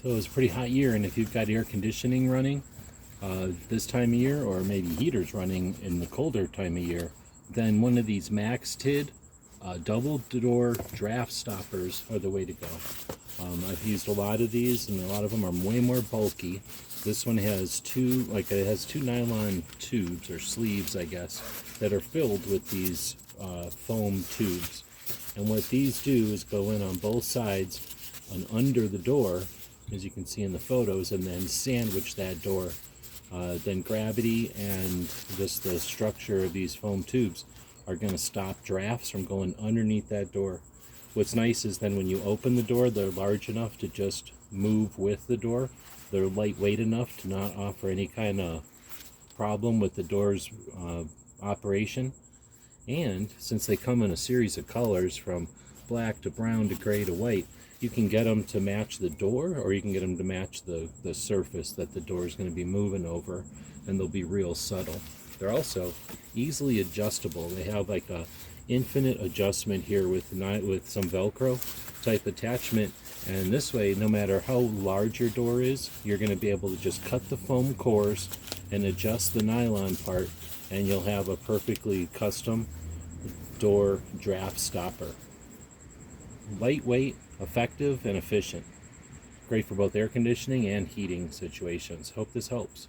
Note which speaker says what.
Speaker 1: So it was a pretty hot year, and if you've got air conditioning running this time of year, or maybe heaters running in the colder time of year, then one of these Max TID double door draft stoppers are the way to go. I've used a lot of these, and a lot of them are way more bulky. This one has two nylon tubes, or sleeves, I guess, that are filled with these foam tubes. And what these do is go in on both sides and under the door, as you can see in the photos, and then sandwich that door. Then gravity and just the structure of these foam tubes are going to stop drafts from going underneath that door. What's nice is then when you open the door, they're large enough to just move with the door. They're lightweight enough to not offer any kind of problem with the door's operation. And since they come in a series of colors from black to brown to gray to white, you can get them to match the door, or you can get them to match the surface that the door is going to be moving over, and they'll be real subtle. They're also easily adjustable. They have like a infinite adjustment here with some Velcro type attachment, and this way, no matter how large your door is, you're going to be able to just cut the foam cores and adjust the nylon part, and you'll have a perfectly custom door draft stopper. Lightweight, effective, and efficient. Great for both air conditioning and heating situations. Hope this helps.